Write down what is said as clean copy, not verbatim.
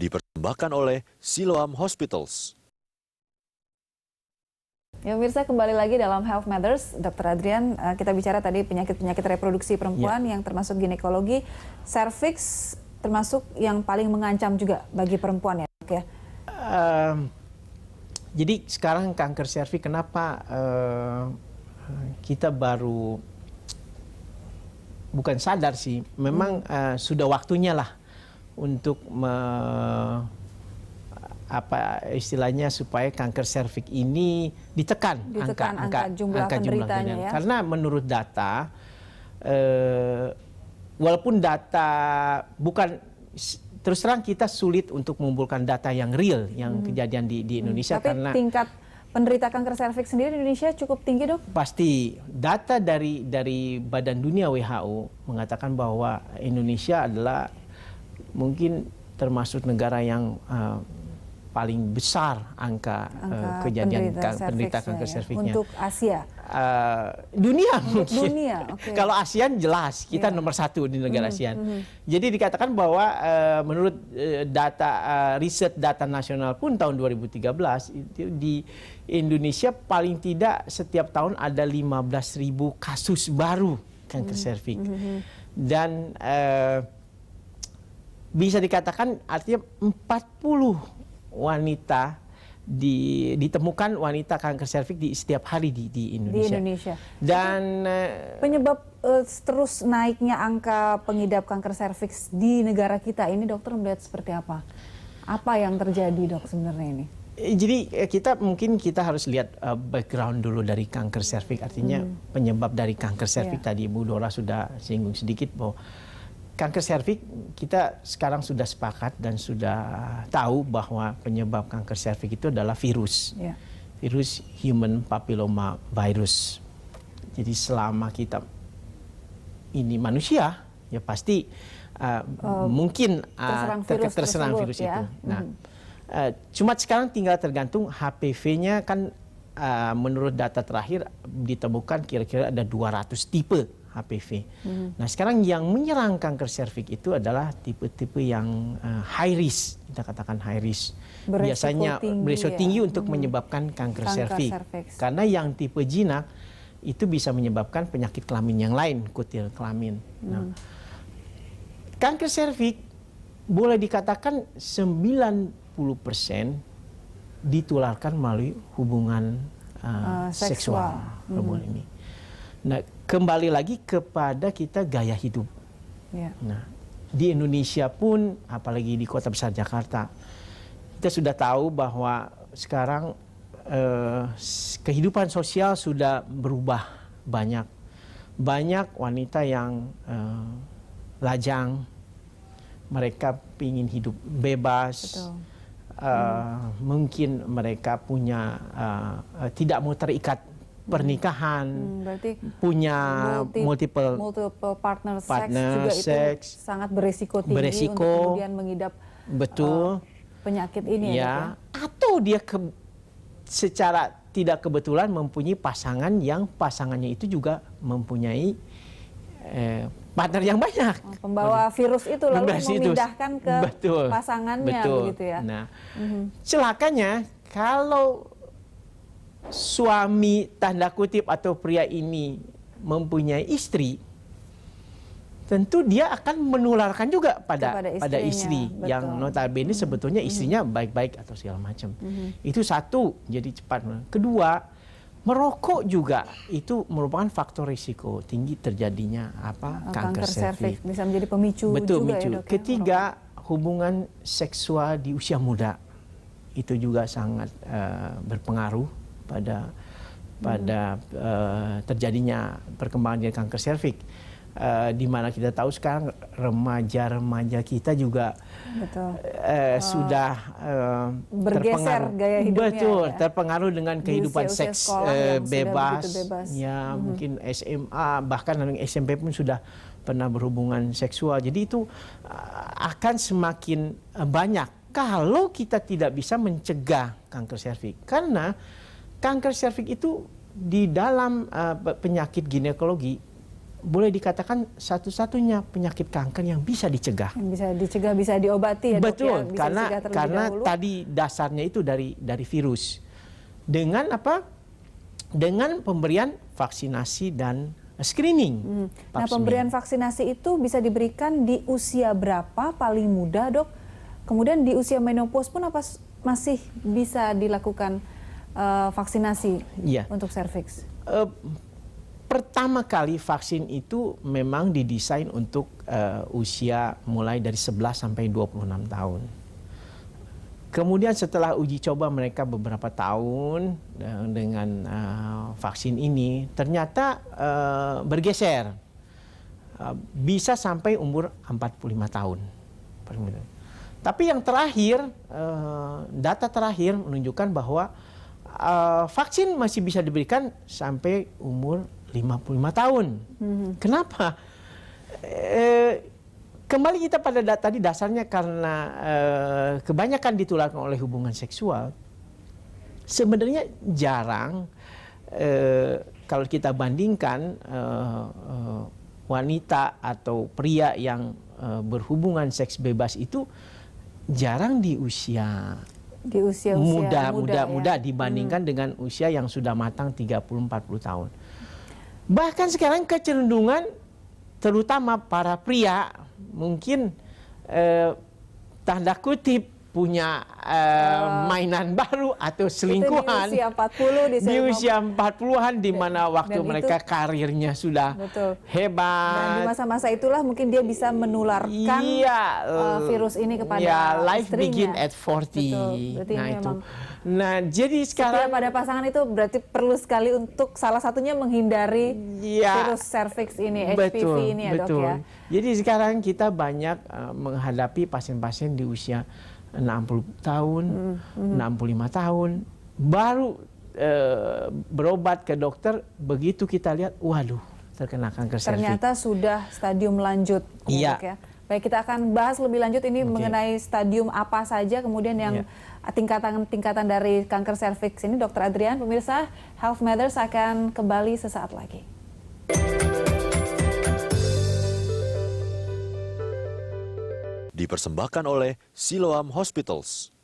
dipersembahkan oleh Siloam Hospitals. Ya pemirsa, kembali lagi dalam Health Matters. Dr. Adrian, kita bicara tadi penyakit-penyakit reproduksi perempuan yang termasuk ginekologi, cervix termasuk yang paling mengancam juga bagi perempuan ya, dok ya? Jadi sekarang kanker serviks kenapa kita baru bukan sadar sih, memang sudah waktunya lah untuk apa istilahnya supaya kanker serviks ini ditekan angka jumlah penderitanya ya. Karena menurut data walaupun data bukan terus terang kita sulit untuk mengumpulkan data yang real yang kejadian di Indonesia. Tapi karena tingkat penderita kanker serviks sendiri di Indonesia cukup tinggi, dok? Pasti. Data dari Badan Dunia WHO mengatakan bahwa Indonesia adalah mungkin termasuk negara yang paling besar angka kejadian penderita kanker serviknya. Untuk Asia? Dunia untuk mungkin. Dunia, okay. Kalau ASEAN jelas, kita nomor 1 di negara ASEAN. Jadi dikatakan bahwa menurut data riset data nasional pun tahun 2013, itu di Indonesia paling tidak setiap tahun ada 15.000 kasus baru kanker serviks. Dan bisa dikatakan artinya 40 wanita ditemukan wanita kanker serviks di setiap hari di Indonesia. Di Indonesia. Dan penyebab terus naiknya angka pengidap kanker serviks di negara kita ini, dokter melihat seperti apa? Apa yang terjadi, dok, sebenarnya ini? Jadi kita harus lihat background dulu dari kanker serviks. Artinya penyebab dari kanker serviks tadi Ibu Dora sudah singgung sedikit bahwa kanker serviks kita sekarang sudah sepakat dan sudah tahu bahwa penyebab kanker serviks itu adalah virus. Virus human papilloma virus. Jadi selama kita ini manusia, ya pasti mungkin terserang virus itu. Nah, cuma sekarang tinggal tergantung HPV-nya kan menurut data terakhir ditemukan kira-kira ada 200 tipe HPV. Nah sekarang yang menyerang kanker serviks itu adalah tipe-tipe yang high risk, kita katakan high risk. Biasanya beresiko tinggi untuk menyebabkan kanker serviks. Karena yang tipe jinak itu bisa menyebabkan penyakit kelamin yang lain, kutil kelamin. Nah, kanker serviks boleh dikatakan 90% ditularkan melalui hubungan seksual. Hubungan ini. Nah, kembali lagi kepada kita gaya hidup. Nah, di Indonesia pun, apalagi di kota besar Jakarta, kita sudah tahu bahwa sekarang kehidupan sosial sudah berubah banyak. Banyak wanita yang lajang, mereka ingin hidup bebas. Mungkin mereka punya tidak mau terikat pernikahan, punya multiple partner juga itu sangat beresiko tinggi untuk kemudian mengidap penyakit ini ya. Atau dia secara tidak kebetulan mempunyai pasangan yang pasangannya itu juga mempunyai partner yang banyak. Pembawa virus itu lalu memindahkan ke pasangannya begitu ya. Nah, celakanya kalau suami tanda kutip atau pria ini mempunyai istri, tentu dia akan menularkan juga pada istri yang notabene sebetulnya istrinya baik-baik atau segala macam. Itu satu, jadi cepat. Kedua, merokok juga itu merupakan faktor risiko tinggi terjadinya kanker serviks. Bisa menjadi pemicu juga ya, dok. Ketiga, hubungan seksual di usia muda itu juga sangat berpengaruh pada terjadinya perkembangan dari kanker serviks. Di mana kita tahu sekarang remaja-remaja kita juga sudah bergeser gaya hidupnya. Terpengaruh dengan kehidupan seks bebas. Ya, mungkin SMA, bahkan SMP pun sudah pernah berhubungan seksual. Jadi itu akan semakin banyak kalau kita tidak bisa mencegah kanker serviks. Karena kanker serviks itu di dalam penyakit ginekologi boleh dikatakan satu-satunya penyakit kanker yang bisa dicegah. Yang bisa dicegah, bisa diobati ya dok Betul, ya? Bisa dicegah terlebih karena dahulu. tadi dasarnya itu dari virus. Dengan apa? Dengan pemberian vaksinasi dan screening. Nah, pemberian vaksinasi itu bisa diberikan di usia berapa paling muda dok? Kemudian di usia menopause pun apa masih bisa dilakukan vaksinasi Iya. untuk serviks? Pertama kali vaksin itu memang didesain untuk usia mulai dari 11 sampai 26 tahun. Kemudian setelah uji coba mereka beberapa tahun dengan vaksin ini, ternyata bergeser. Bisa sampai umur 45 tahun. Tapi yang terakhir, data terakhir menunjukkan bahwa vaksin masih bisa diberikan sampai umur 55 tahun. Kenapa? Kembali kita pada tadi dasarnya karena kebanyakan ditularkan oleh hubungan seksual. Sebenarnya jarang kalau kita bandingkan wanita atau pria yang berhubungan seks bebas itu jarang di usia muda dibandingkan dengan usia yang sudah matang 30-40 tahun. Bahkan sekarang kecenderungan terutama para pria mungkin tanda kutip punya mainan baru atau selingkuhan Itu di usia 40, di usia 40-an di mana waktu mereka karirnya sudah hebat. Dan di masa-masa itulah mungkin dia bisa menularkan virus ini kepada life istrinya. begin at 40. Betul. Berarti Nah ini itu. memang Nah, jadi sekarang pada pasangan itu berarti perlu sekali untuk salah satunya menghindari virus cervix ini, HPV ini ya dok ya. Jadi sekarang kita banyak menghadapi pasien-pasien di usia 60 tahun, 65 tahun, baru berobat ke dokter, begitu kita lihat, waduh, terkena kanker serviks. Ternyata sudah stadium lanjut. Iya. Dok, ya. Baik, kita akan bahas lebih lanjut ini mengenai stadium apa saja, kemudian yang tingkatan dari kanker serviks ini, Dr. Adrian. Pemirsa, Health Matters akan kembali sesaat lagi. Dipersembahkan oleh Siloam Hospitals.